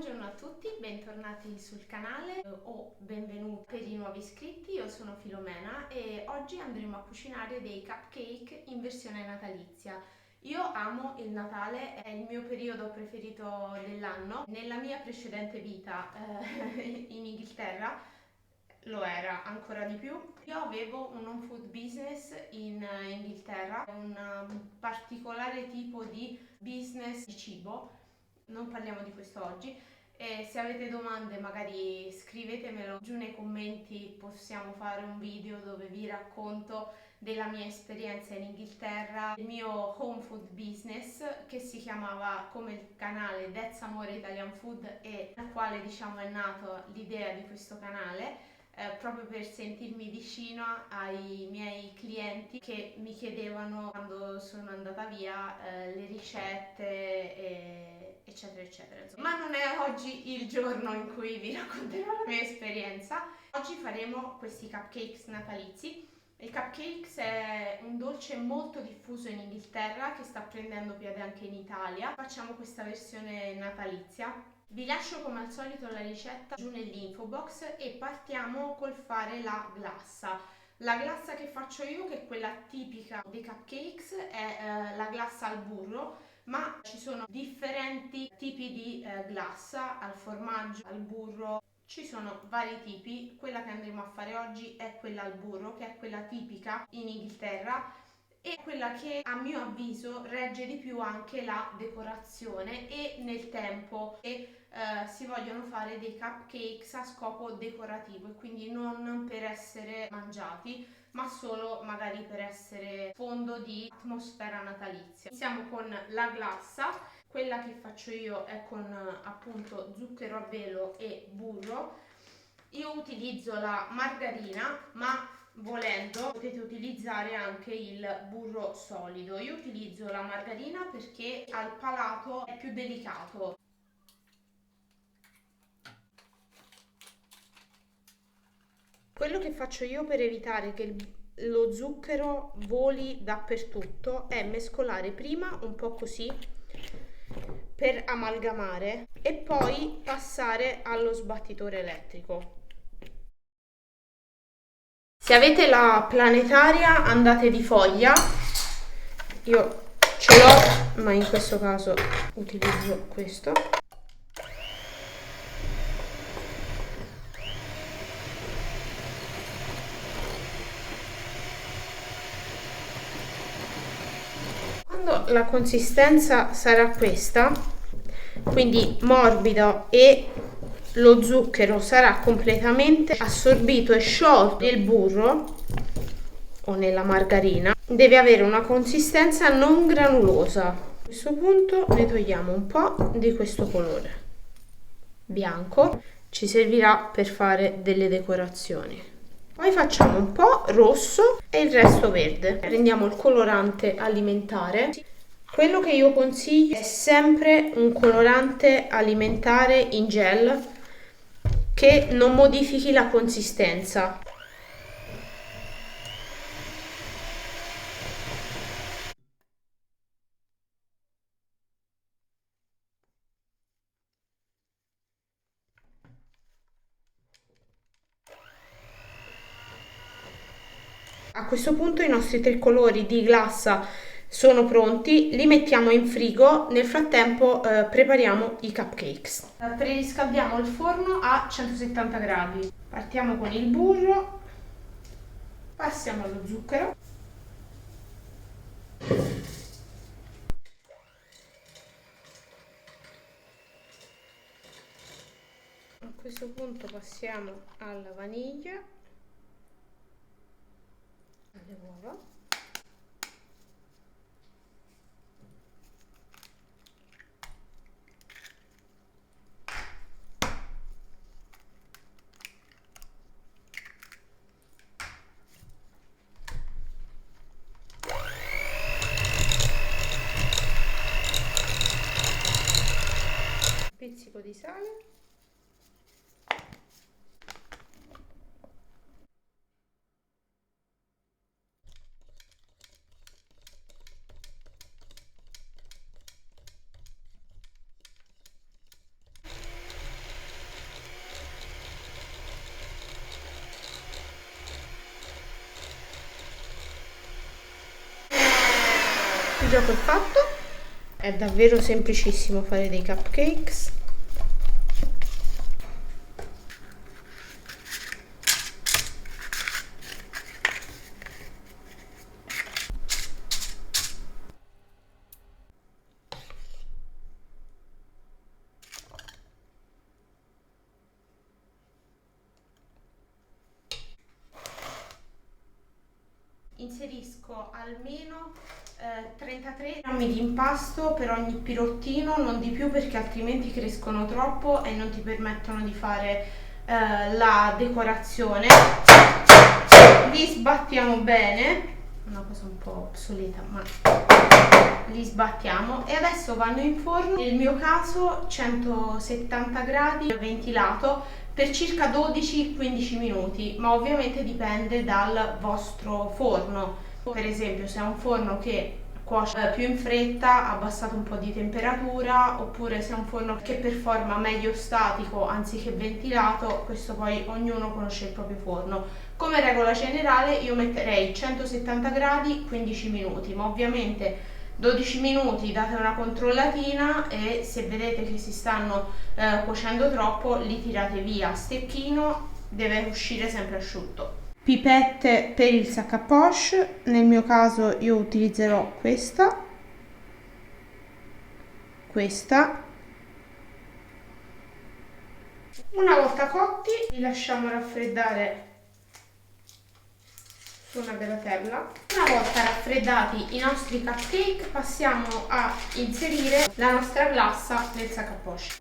Buongiorno a tutti, bentornati sul canale o benvenuti per i nuovi iscritti. Io sono Filomena e oggi andremo a cucinare dei cupcake in versione natalizia. Io amo il Natale, è il mio periodo preferito dell'anno. Nella mia precedente vita in Inghilterra lo era ancora di più. Io avevo un home food business in Inghilterra, un particolare tipo di business di cibo. Non parliamo di questo oggi. E se avete domande magari scrivetemelo giù nei commenti, possiamo fare un video dove vi racconto della mia esperienza in Inghilterra, il mio home food business che si chiamava come il canale That's Amore Italian Food e dal quale diciamo è nata l'idea di questo canale. Proprio per sentirmi vicino ai miei clienti che mi chiedevano quando sono andata via le ricette eccetera eccetera. Ma non è oggi il giorno in cui vi racconterò la mia esperienza. Oggi faremo questi cupcakes natalizi. Il cupcakes è un dolce molto diffuso in Inghilterra che sta prendendo piede anche in Italia. Facciamo questa versione natalizia. Vi lascio come al solito la ricetta giù nell'info box e partiamo col fare la glassa. La glassa che faccio io, che è quella tipica dei cupcakes, è la glassa al burro, ma ci sono differenti tipi di glassa al formaggio, al burro. Ci sono vari tipi, quella che andremo a fare oggi è quella al burro, che è quella tipica in Inghilterra e quella che a mio avviso regge di più anche la decorazione e nel tempo che si vogliono fare dei cupcakes a scopo decorativo e quindi non per essere mangiati ma solo magari per essere fondo di atmosfera natalizia. Iniziamo con la glassa. Quella che faccio io è con appunto zucchero a velo e burro. Io utilizzo la margarina, ma volendo potete utilizzare anche il burro solido. Io utilizzo la margarina perché al palato è più delicato. Quello che faccio io per evitare che lo zucchero voli dappertutto è mescolare prima un po' così per amalgamare e poi passare allo sbattitore elettrico. Se avete la planetaria andate di foglia, io ce l'ho ma in questo caso utilizzo questo. Quando la consistenza sarà questa, quindi morbido e lo zucchero sarà completamente assorbito e sciolto nel burro o nella margarina, deve avere una consistenza non granulosa. A questo punto ne togliamo un po' di questo colore bianco, ci servirà per fare delle decorazioni. Poi facciamo un po' rosso e il resto verde. Prendiamo il colorante alimentare. Quello che io consiglio è sempre un colorante alimentare in gel che non modifichi la consistenza. A questo punto i nostri tricolori di glassa sono pronti, li mettiamo in frigo, nel frattempo prepariamo i cupcakes. Preriscaldiamo il forno a 170 gradi. Partiamo con il burro, passiamo allo zucchero. A questo punto passiamo alla vaniglia, alle uova. Pizzico di sale. gioco è fatto, è davvero semplicissimo fare dei cupcakes. Inserisco almeno 33 grammi di impasto per ogni pirottino, non di più perché altrimenti crescono troppo e non ti permettono di fare la decorazione. Li sbattiamo bene, una cosa un po' obsoleta, ma li sbattiamo e adesso vanno in forno, nel mio caso 170 gradi ventilato per circa 12-15 minuti, ma ovviamente dipende dal vostro forno. Per esempio, se è un forno che cuoce più in fretta, abbassate un po' di temperatura, oppure se è un forno che performa meglio statico anziché ventilato, questo poi ognuno conosce il proprio forno. Come regola generale io metterei 170 gradi 15 minuti, ma ovviamente 12 minuti date una controllatina e se vedete che si stanno cuocendo troppo li tirate via. Stecchino deve uscire sempre asciutto. Pipette per il sac à poche, nel mio caso io utilizzerò questa. Una volta cotti li lasciamo raffreddare su una gratella. Una volta raffreddati i nostri cupcake passiamo a inserire la nostra glassa nel sac à poche.